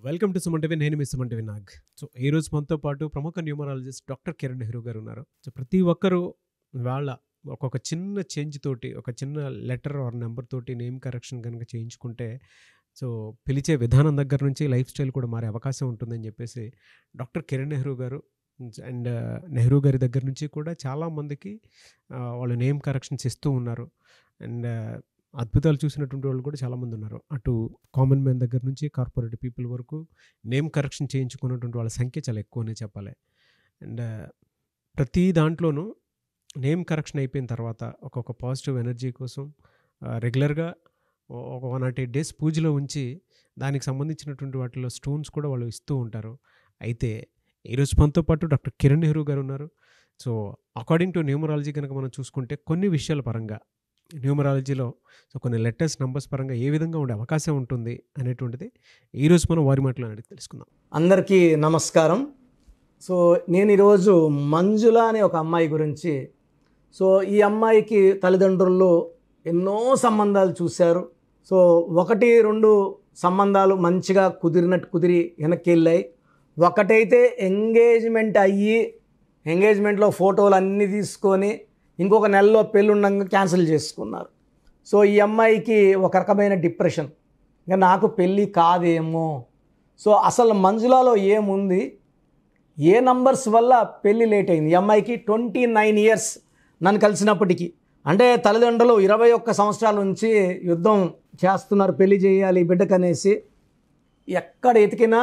Welcome to Suman TV. నేను మీ Suman TV Nag. So ఈ రోజు మనతో పాటు ప్రముఖ న్యూమరాలజిస్ట్ డాక్టర్ కిరణ్ నెహ్రూ గారు ఉన్నారు. సో ప్రతి ఒక్కరూ వాళ్ళ ఒక్కొక్క చిన్న చేంజ్ తోటి, ఒక చిన్న లెటర్ ఆర్ నెంబర్ తోటి నేమ్ కరెక్షన్ కనుక చేయించుకుంటే సో పిలిచే విధానం దగ్గర నుంచి లైఫ్ స్టైల్ కూడా మారే అవకాశం ఉంటుందని చెప్పేసి డాక్టర్ కిరణ్ నెహ్రూ గారు అండ్ నెహ్రూ గారి దగ్గర నుంచి కూడా చాలామందికి వాళ్ళు నేమ్ కరెక్షన్స్ ఇస్తూ ఉన్నారు. అండ్ అద్భుతాలు చూసినటువంటి వాళ్ళు కూడా చాలామంది ఉన్నారు. అటు కామన్ మ్యాన్ దగ్గర నుంచి కార్పొరేట్ పీపుల్ వరకు నేమ్ కరెక్షన్ చేయించుకున్నటువంటి వాళ్ళ సంఖ్య చాలా ఎక్కువనే చెప్పాలి. అండ్ ప్రతి దాంట్లోనూ నేమ్ కరెక్షన్ అయిపోయిన తర్వాత ఒక్కొక్క పాజిటివ్ ఎనర్జీ కోసం రెగ్యులర్గా ఒక 108 డేస్ పూజలో ఉంచి దానికి సంబంధించినటువంటి వాటిలో స్టోన్స్ కూడా వాళ్ళు ఇస్తూ ఉంటారు. అయితే ఈరోజు మనతో పాటు డాక్టర్ కిరణ్ నెహ్రూ గారు ఉన్నారు. సో అకార్డింగ్ టు న్యూమరాలజీ కనుక మనం చూసుకుంటే కొన్ని విషయాల పరంగా న్యూమరాలజీలో సో కొన్ని లెటర్స్ నంబర్స్ పరంగా ఏ విధంగా ఉండే అవకాశం ఉంటుంది అనేటువంటిది ఈరోజు మనం వారి మాటలో అడిగి తెలుసుకుందాం. అందరికీ నమస్కారం. సో నేను ఈరోజు మంజుల అనే ఒక అమ్మాయి గురించి, సో ఈ అమ్మాయికి తల్లిదండ్రులు ఎన్నో సంబంధాలు చూశారు. సో 1-2 సంబంధాలు మంచిగా కుదిరి వెనక్కి వెళ్ళాయి. ఒకటైతే ఎంగేజ్మెంట్ అయ్యి ఎంగేజ్మెంట్లో ఫోటోలు అన్నీ తీసుకొని ఇంకొక నెలలో పెళ్ళి ఉండగా క్యాన్సిల్ చేసుకున్నారు. సో ఈ అమ్మాయికి ఒక రకమైన డిప్రెషన్, ఇంకా నాకు పెళ్ళి కాదేమో. సో అసలు మంజులలో ఏముంది, ఏ నంబర్స్ వల్ల పెళ్ళి లేట్ అయింది? ఈ అమ్మాయికి 29 ఇయర్స్ నన్ను కలిసినప్పటికీ, అంటే తల్లిదండ్రులు 21 సంవత్సరాల నుంచి యుద్ధం చేస్తున్నారు, పెళ్ళి చేయాలి బిడ్డకనేసి. ఎక్కడ ఎతికినా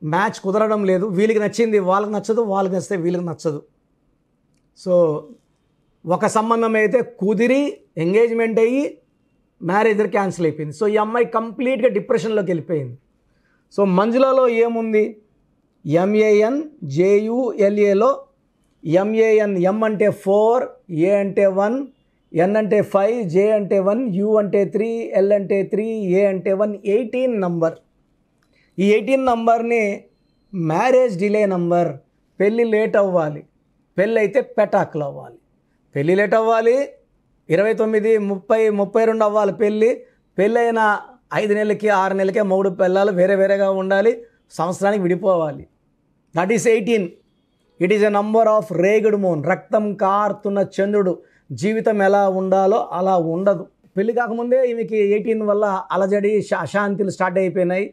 మ్యాచ్ కుదరడం లేదు. వీళ్ళకి నచ్చింది వాళ్ళకి నచ్చదు, వాళ్ళకి నచ్చితే వీళ్ళకి నచ్చదు. సో ఒక సంబంధం అయితే కుదిరి ఎంగేజ్మెంట్ అయ్యి మ్యారేజ్ క్యాన్సిల్ అయిపోయింది. సో ఈ అమ్మాయి కంప్లీట్గా డిప్రెషన్లోకి వెళ్ళిపోయింది. సో మంజులలో ఏముంది, MANJULAలో MAN, M అంటే 4, A అంటే 1, N అంటే 5, J అంటే 1, U అంటే 3, L అంటే 3, A అంటే 1, 18 నంబర్. ఈ 18 నంబర్ని మ్యారేజ్ డిలే నంబర్. పెళ్ళి లేట్ అవ్వాలి, పెళ్ళి అయితే పెటాకులు అవ్వాలి. పెళ్ళి లేట్ అవ్వాలి, 29, 30, 32 అవ్వాలి పెళ్ళి. పెళ్ళైన 5 నెలలకి 6 నెలలకే మూడు పిల్లలు వేరే వేరేగా ఉండాలి, సంవత్సరానికి విడిపోవాలి. That is 18. It is a number of రేగడ్ మూన్. రక్తం కారుతున్న చంద్రుడు. జీవితం ఎలా ఉండాలో అలా ఉండదు. పెళ్ళి కాకముందే ఈమెకి 18 వల్ల అలజడి అశాంతులు స్టార్ట్ అయిపోయినాయి.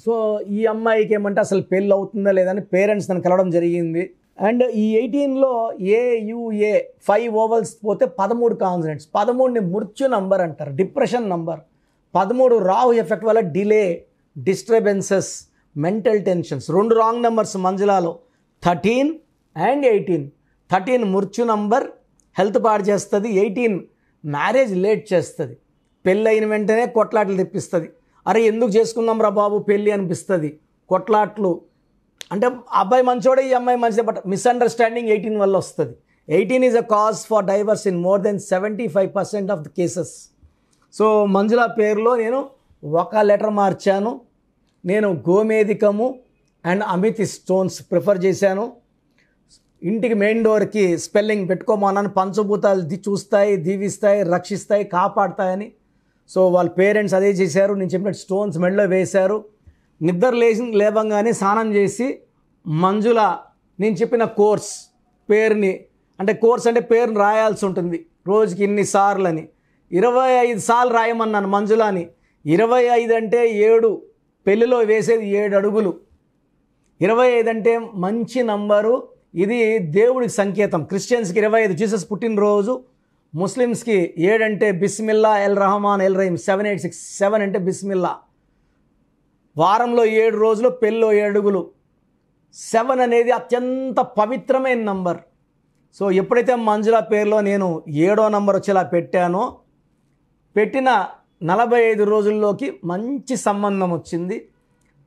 సో ఈ అమ్మాయికి ఏమంటే అసలు పెళ్ళి అవుతుందా లేదని పేరెంట్స్ తను కలవడం జరిగింది. అండ్ ఈ 18లో AUA 5 ఓవల్స్ పోతే 13 కాన్సనెంట్స్. 13ని మృత్యు నంబర్ అంటారు, డిప్రెషన్ నంబర్. 13 రాహు ఎఫెక్ట్ వల్ల delay, disturbances, mental tensions. 2 wrong numbers మంజులాలో, 13 అండ్ 18. 13 మృత్యు నంబర్, హెల్త్ పాడు చేస్తుంది. 18 మ్యారేజ్ లేట్ చేస్తుంది. పెళ్ళి అయిన వెంటనే కొట్లాట్లు తెప్పిస్తుంది. అరే ఎందుకు చేసుకుందాం రా బాబు పెళ్ళి అనిపిస్తుంది. కొట్లాట్లు అంటే అబ్బాయి మంచోడే, ఈ అమ్మాయి మంచిదే, బట్ మిస్అండర్స్టాండింగ్ 18 వల్ల వస్తుంది. 18 is a cause for divorce in more than 75% of the cases. So Manjula పేరులో నేను ఒక లెటర్ మార్చాను. నేను గోమేధికము అండ్ అమితి స్టోన్స్ ప్రిఫర్ చేశాను. ఇంటికి మెయిన్ డోర్కి స్పెల్లింగ్ పెట్టుకోమన్నాను. పంచభూతాలు చూస్తాయి, దీవిస్తాయి, రక్షిస్తాయి, కాపాడుతాయని. సో వాళ్ళ పేరెంట్స్ అదే చేశారు. నేను చెప్పినట్టు స్టోన్స్ మెడలో వేశారు. నిద్ర లేవంగానే స్నానం చేసి మంజుల నేను చెప్పిన కోర్స్ పేరుని, అంటే కోర్స్ అంటే పేరుని రాయాల్సి ఉంటుంది రోజుకి ఇన్ని సార్లు అని. 25 సార్లు రాయమన్నాను మంజులని. 25 అంటే 7, పెళ్ళిలో వేసేది 7 అడుగులు. 25 అంటే మంచి నంబరు. ఇది దేవుడికి సంకేతం. క్రిస్టియన్స్కి 25 జీసస్ పుట్టినరోజు. ముస్లిమ్స్కి 7 అంటే బిస్మిల్లా, ఎల్ రహమాన్, ఎల్ రహీం. 786, 7 అంటే బిస్మిల్లా. వారంలో 7 రోజులు, పెళ్ళిలో 7 అడుగులు. 7 అనేది అత్యంత పవిత్రమైన నంబర్. సో ఎప్పుడైతే మంజుల పేరులో నేను 7వ నంబర్ వచ్చేలా పెట్టానో, పెట్టిన 45 రోజుల్లోకి మంచి సంబంధం వచ్చింది.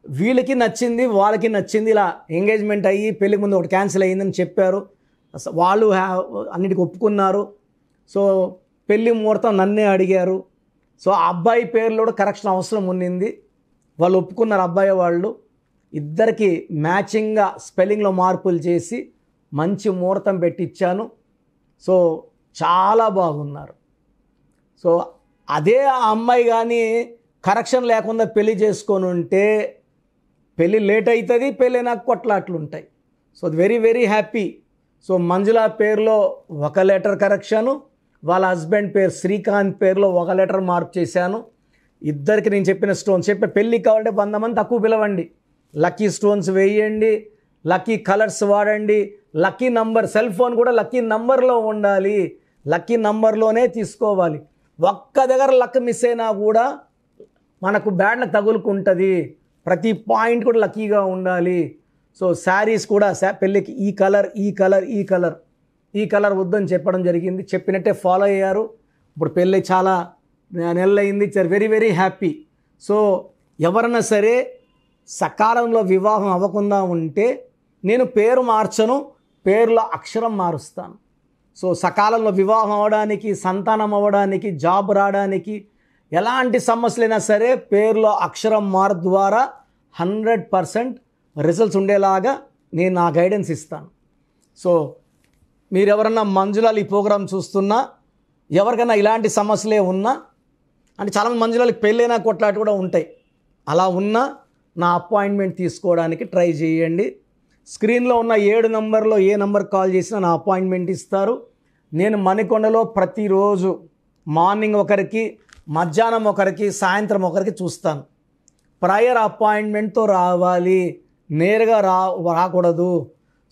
వీళ్ళకి నచ్చింది, వాళ్ళకి నచ్చింది. ఇలా ఎంగేజ్మెంట్ అయ్యి పెళ్ళికి ముందు ఒకటి క్యాన్సిల్ అయ్యిందని చెప్పారు. వాళ్ళు అన్నిటికి ఒప్పుకున్నారు. సో పెళ్ళి ముహూర్తం నన్నే అడిగారు. సో ఆ అబ్బాయి పేరులో కూడా కరెక్షన్ అవసరం ఉన్నింది. వాళ్ళు ఒప్పుకున్నారు, అబ్బాయి వాళ్ళు. ఇద్దరికి మ్యాచింగ్గా స్పెల్లింగ్లో మార్పులు చేసి మంచి ముహూర్తం పెట్టించాను. సో చాలా బాగున్నారు. సో అదే ఆ అమ్మాయి కానీ కరెక్షన్ లేకుండా పెళ్లి చేసుకొని ఉంటే పెళ్ళి లేట్ అవుతుంది, పెళ్ళి నాకు కొట్లాట్లు ఉంటాయి. So very very happy. So Manjula పేరులో ఒక లెటర్ కరెక్షను, వాళ్ళ హస్బెండ్ పేరు శ్రీకాంత్ పేరులో ఒక లెటర్ మార్పు చేశాను. ఇద్దరికి నేను చెప్పిన స్టోన్స్ చెప్పే పెళ్ళి కావాలంటే 100 మంది తక్కువ పిలవండి, లక్కీ స్టోన్స్ వేయండి, లక్కీ కలర్స్ వాడండి, లక్కీ నంబర్, సెల్ ఫోన్ కూడా లక్కీ నంబర్లో ఉండాలి, లక్కీ నంబర్లోనే తీసుకోవాలి. ఒక్క దగ్గర లక్ మిస్ అయినా కూడా మనకు బ్యాడ్ లక్ తగులుకుంటుంది. ప్రతి పాయింట్ కూడా లక్కీగా ఉండాలి. సో శారీస్ కూడా పెళ్ళికి ఈ కలర్ ఈ కలర్ ఈ కలర్ ఈ కలర్ వద్దని చెప్పడం జరిగింది. చెప్పినట్టే ఫాలో అయ్యారు. ఇప్పుడు పెళ్ళి చాలా నెలలైంది. Very very happy. సో ఎవరన్నా సరే సకాలంలో వివాహం అవ్వకుండా ఉంటే నేను పేరు మార్చను, పేరులో అక్షరం మారుస్తాను. సో సకాలంలో వివాహం అవ్వడానికి, సంతానం అవ్వడానికి, జాబ్ రావడానికి, ఎలాంటి సమస్యలైనా సరే పేరులో అక్షరం మార్పు ద్వారా 100% రిజల్ట్స్ ఉండేలాగా నేను నా గైడెన్స్ ఇస్తాను. సో మీరు ఎవరన్నా మంజులాలు ఈ ప్రోగ్రాం చూస్తున్నా, ఎవరికైనా ఇలాంటి సమస్యలే ఉన్నా, అంటే చాలామంది మంజులాలకి పెళ్ళైనా కొట్లాట కూడా ఉంటాయి, అలా ఉన్నా నా అపాయింట్మెంట్ తీసుకోవడానికి ట్రై చేయండి. స్క్రీన్లో ఉన్న 7 నంబర్లో ఏ నంబర్ కాల్ చేసినా నా అపాయింట్మెంట్ ఇస్తారు. నేను మణికొండలో ప్రతిరోజు మార్నింగ్ ఒకరికి, మధ్యాహ్నం ఒకరికి, సాయంత్రం ఒకరికి చూస్తాను. ప్రయర్ అపాయింట్మెంట్తో రావాలి, నేరుగా రాకూడదు.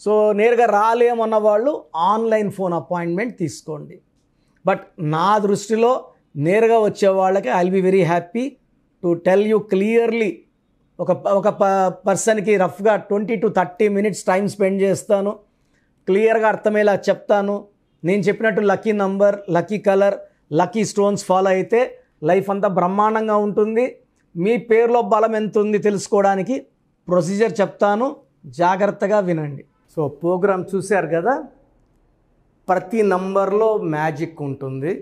సో నేరుగా రాలేమన్న వాళ్ళు ఆన్లైన్ ఫోన్ అపాయింట్మెంట్ తీసుకోండి. బట్ నా దృష్టిలో నేరుగా వచ్చే వాళ్ళకి I will be very happy to tell you clearly. ఒక పర్సన్కి రఫ్గా 20 to 30 మినిట్స్ టైం స్పెండ్ చేస్తాను, క్లియర్గా అర్థమయ్యేలా చెప్తాను. నేను చెప్పినట్టు lucky number, lucky colour, lucky stones follow అయితే లైఫ్ అంతా బ్రహ్మాండంగా ఉంటుంది. మీ పేరులో బలం ఎంత ఉంది తెలుసుకోవడానికి ప్రొసీజర్ చెప్తాను, జాగ్రత్తగా వినండి. సో ప్రోగ్రామ్ చూశారు కదా, ప్రతి నంబర్లో మ్యాజిక్ ఉంటుంది.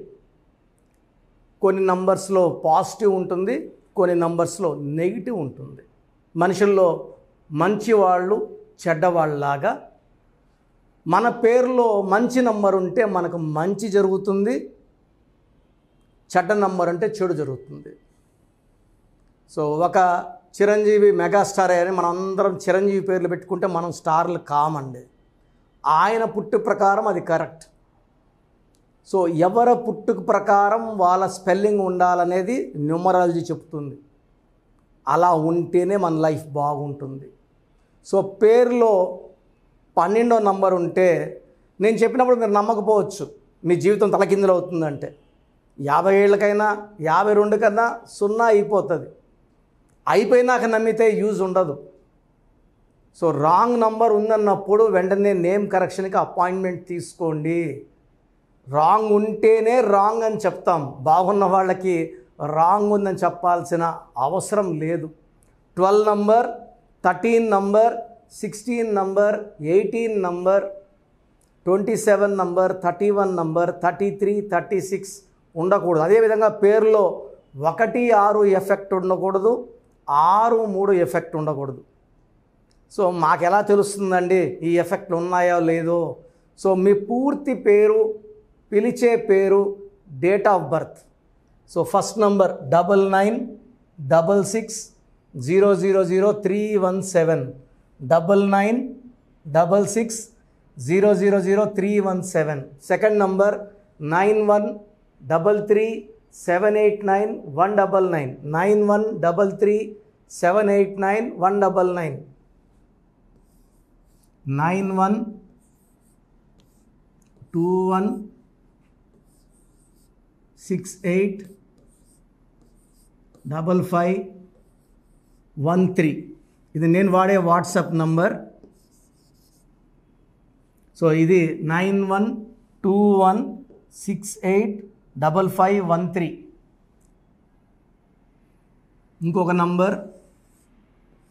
కొన్ని నంబర్స్లో పాజిటివ్ ఉంటుంది, కొన్ని నంబర్స్లో నెగిటివ్ ఉంటుంది. మనుషుల్లో మంచివాళ్ళు చెడ్డవాళ్ళలాగా మన పేరులో మంచి నంబర్ ఉంటే మనకు మంచి జరుగుతుంది, చెడ్డ నంబర్ అంటే చెడు జరుగుతుంది. సో ఒక చిరంజీవి మెగాస్టార్ అని మనం అందరం చిరంజీవి పేర్లు పెట్టుకుంటే మనం స్టార్లు కామండి. ఆయన పుట్టు ప్రకారం అది కరెక్ట్. సో ఎవరి పుట్టుక ప్రకారం వాళ్ళ స్పెల్లింగ్ ఉండాలనేది న్యూమరాలజీ చెప్తుంది. అలా ఉంటేనే మన లైఫ్ బాగుంటుంది. సో పేరులో 12వ నంబర్ ఉంటే నేను చెప్పినప్పుడు మీరు నమ్మకపోవచ్చు, మీ జీవితం తలకిందులు అవుతుందంటే 50 ఏళ్ళకైనా 52 కన్నా 0 అయిపోతుంది. అయిపోయినాక నమ్మితే యూజ్ ఉండదు. సో రాంగ్ నంబర్ ఉందన్నప్పుడు వెంటనే నేమ్ కరెక్షన్కి అపాయింట్మెంట్ తీసుకోండి. రాంగ్ ఉంటేనే రాంగ్ అని చెప్తాం, బాగున్న వాళ్ళకి రాంగ్ ఉందని చెప్పాల్సిన అవసరం లేదు. 12 number, 13 number, 16 number, 18 number, 27 number, 31 number, 33, 36 ఉండకూడదు. అదేవిధంగా పేరులో 1, 6 ఎఫెక్ట్ ఉండకూడదు, 6, 3 ఎఫెక్ట్ ఉండకూడదు. సో మాకు ఎలా తెలుస్తుందండి ఈ ఎఫెక్ట్లు ఉన్నాయో లేదో? సో మీ పూర్తి పేరు, పిలిచే పేరు, date of birth. So first number 9966000317, 9966000317. Second number 9133789199, 9133789199, 9121685513. ఇది నేను వాడే వాట్సాప్ నంబర్. సో ఇది 9121685513. ఇంకొక నంబర్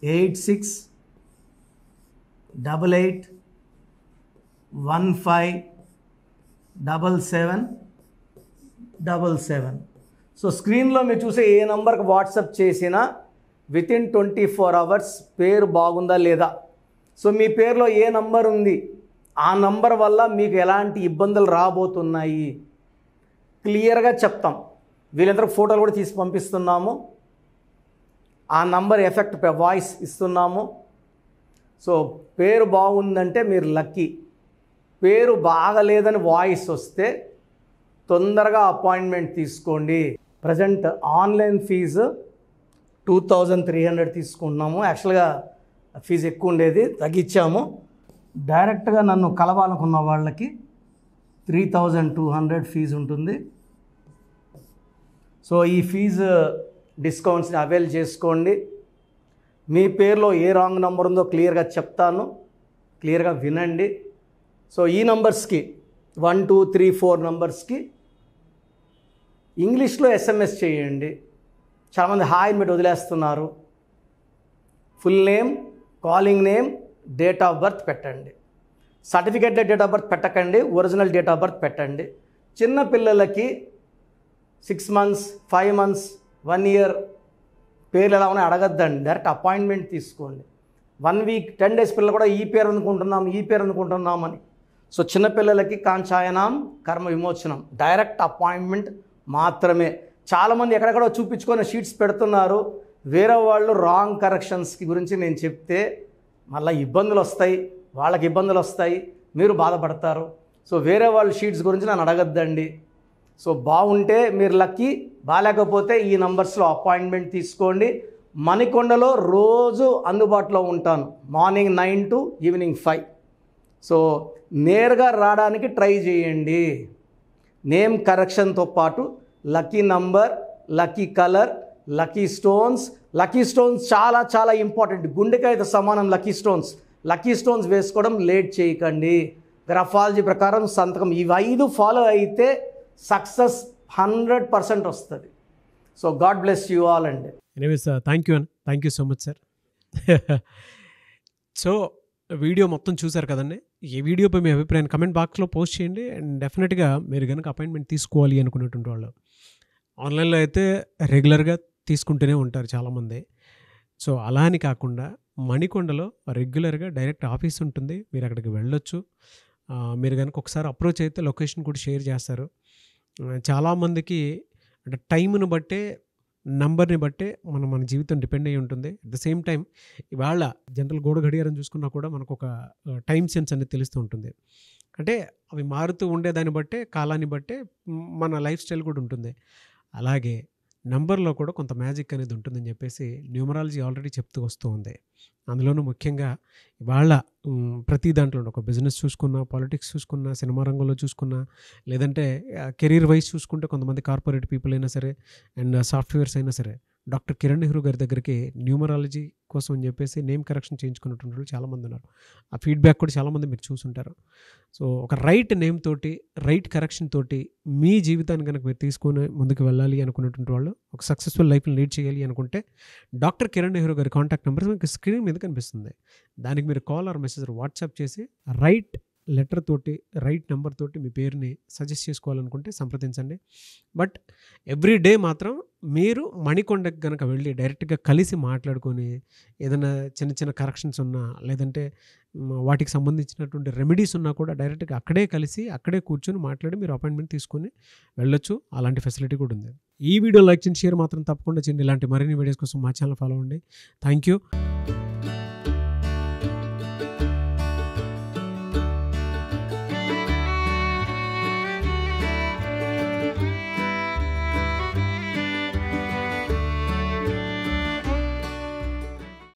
8688157777. సో స్క్రీన్లో మీరు చూసే ఏ నంబర్కి వాట్సాప్ చేసినా వితిన్ 24 అవర్స్ పేరు బాగుందా లేదా, సో మీ పేరులో ఏ నంబర్ ఉంది, ఆ నంబర్ వల్ల మీకు ఎలాంటి ఇబ్బందులు రాబోతున్నాయి క్లియర్గా చెప్తాం. వీళ్ళందరూ ఫోటోలు కూడా తీసి పంపిస్తున్నాము. ఆ నంబర్ ఎఫెక్ట్ వాయిస్ ఇస్తున్నాము. సో పేరు బాగుందంటే మీరు లక్కీ. పేరు బాగలేదని వాయిస్ వస్తే తొందరగా అపాయింట్మెంట్ తీసుకోండి. ప్రజెంట్ ఆన్లైన్ ఫీజు 2300 తీసుకుంటున్నాము. యాక్చువల్గా ఫీజు ఎక్కువ ఉండేది, తగ్గించాము. డైరెక్ట్గా నన్ను కలవాలనుకున్న వాళ్ళకి 3200 ఫీజు ఉంటుంది. సో ఈ ఫీజు డిస్కౌంట్స్ని అవైల్ చేసుకోండి. మీ పేరులో ఏ రాంగ్ నెంబర్ ఉందో క్లియర్గా చెప్తాను, క్లియర్గా వినండి. సో ఈ నంబర్స్కి 1 2 3 4 నంబర్స్కి ఇంగ్లీష్లో SMS చేయండి. చాలామంది హాయ్ పెట్టి వదిలేస్తున్నారు. Full name, calling name, date of birth పెట్టండి. సర్టిఫికేట్ డేట్ ఆఫ్ బర్త్ పెట్టకండి, ఒరిజినల్ డేట్ ఆఫ్ బర్త్ పెట్టండి. చిన్న పిల్లలకి 6 months 5 months 1 year పేర్లు ఎలా ఉన్నాయో అడగద్దండి, డైరెక్ట్ అపాయింట్మెంట్ తీసుకోండి. 1 week 10 days పిల్లలు కూడా ఈ పేరు అనుకుంటున్నామని. సో చిన్నపిల్లలకి కాంచాయనం కర్మ విమోచనం, డైరెక్ట్ అపాయింట్మెంట్ మాత్రమే. చాలామంది ఎక్కడెక్కడో చూపించుకొని షీట్స్ పెడుతున్నారు. వేరే వాళ్ళు రాంగ్ కరెక్షన్స్కి గురించి నేను చెప్తే మళ్ళీ ఇబ్బందులు వస్తాయి, వాళ్ళకి ఇబ్బందులు వస్తాయి, మీరు బాధపడతారు. సో వేరే వాళ్ళ షీట్స్ గురించి నన్ను అడగద్దండి. సో బాగుంటే మీరు లక్కీ, బాగాలేకపోతే ఈ నంబర్స్లో అపాయింట్మెంట్ తీసుకోండి. మణికొండలో రోజు అందుబాటులో ఉంటాను, మార్నింగ్ 9 to evening 5. సో నేరుగా రావడానికి ట్రై చేయండి. నేమ్ కరెక్షన్తో పాటు lucky number, lucky colour, lucky stones. Lucky stones చాలా చాలా ఇంపార్టెంట్. గుండెకాయతో సమానం లక్కీ స్టోన్స్. లక్కీ స్టోన్స్ వేసుకోవడం లేట్ చేయకండి. గ్రఫాలజీ ప్రకారం సంతకం ఇవి 5 ఫాలో అయితే సక్సెస్ 100% వస్తుంది. So God bless you all అండి. Anyways thank you so much sir. So video మొత్తం చూసారు కదండి. ఈ వీడియోపై మీ అభిప్రాయాన్ని కమెంట్ బాక్స్లో పోస్ట్ చేయండి. అండ్ డెఫినెట్గా మీరు కనుక అపాయింట్మెంట్ తీసుకోవాలి అనుకునేటువంటి వాళ్ళు ఆన్లైన్లో అయితే రెగ్యులర్గా తీసుకుంటూనే ఉంటారు చాలామంది. సో అలా అని కాకుండా మణికొండలో రెగ్యులర్గా డైరెక్ట్ ఆఫీస్ ఉంటుంది, మీరు అక్కడికి వెళ్ళొచ్చు. మీరు కనుక ఒకసారి అప్రోచ్ అయితే లొకేషన్ కూడా షేర్ చేస్తారు. చాలామందికి అంటే టైంను బట్టే, నంబర్ని బట్టే మన జీవితం డిపెండ్ అయ్యి ఉంటుంది. అట్ ద సేమ్ టైం ఇవాళ జనరల్ గోడ గడియారం చూసుకున్నా కూడా మనకు ఒక టైం సెన్స్ అనేది తెలుస్తూ ఉంటుంది. అంటే అవి మారుతూ ఉండేదాన్ని బట్టే, కాలాన్ని బట్టే మన లైఫ్ స్టైల్ కూడా ఉంటుంది. అలాగే నంబర్లో కూడా కొంత మ్యాజిక్ అనేది ఉంటుందని చెప్పేసి న్యూమరాలజీ ఆల్రెడీ చెప్తూ వస్తూ ఉంది. అందులోనూ ముఖ్యంగా ఇవాళ ప్రతి దాంట్లో ఒక బిజినెస్ చూసుకున్నా, పాలిటిక్స్ చూసుకున్నా, సినిమా రంగంలో చూసుకున్నా, లేదంటే కెరీర్ వైజ్ చూసుకుంటే కొంతమంది కార్పొరేట్ పీపుల్ అయినా సరే అండ్ సాఫ్ట్వేర్స్ అయినా సరే డాక్టర్ కిరణ్ నెహ్రూ గారి దగ్గరికి న్యూమరాలజీ కోసం అని చెప్పేసి నేమ్ కరెక్షన్ చేయించుకున్నటువంటి వాళ్ళు చాలామంది ఉన్నారు. ఆ ఫీడ్బ్యాక్ కూడా చాలామంది మీరు చూసుంటారు. సో ఒక రైట్ నేమ్ తోటి, రైట్ కరెక్షన్ తోటి మీ జీవితాన్ని కనుక మీరు తీసుకొని ముందుకు వెళ్ళాలి అనుకున్నటువంటి వాళ్ళు, ఒక సక్సెస్ఫుల్ లైఫ్ని లీడ్ చేయాలి అనుకుంటే డాక్టర్ కిరణ్ నెహ్రూ గారి కాంటాక్ట్ నెంబర్ మీకు స్క్రీన్ మీద కనిపిస్తుంది. దానికి మీరు కాల్ ఆర్ మెసేజ్ వాట్సాప్ చేసి రైట్ లెటర్ తోటి, రైట్ నెంబర్ తోటి మీ పేరుని సజెస్ట్ చేసుకోవాలనుకుంటే సంప్రదించండి. బట్ ఎవ్రీ డే మాత్రం మీరు మణికొండకి కనుక వెళ్ళి డైరెక్ట్గా కలిసి మాట్లాడుకొని ఏదైనా చిన్న చిన్న కరెక్షన్స్ ఉన్నా, లేదంటే వాటికి సంబంధించినటువంటి రెమెడీస్ ఉన్నా కూడా డైరెక్ట్గా అక్కడే కలిసి అక్కడే కూర్చొని మాట్లాడి మీరు అపాయింట్మెంట్ తీసుకొని వెళ్ళొచ్చు. అలాంటి ఫెసిలిటీ కూడా ఉంది. ఈ వీడియో లైక్ చేయండి, షేర్ మాత్రం తప్పకుండా చేయండి. ఇలాంటి మరిన్ని వీడియోస్ కోసం మా ఛానల్ ఫాలో అవ్వండి. Thank you.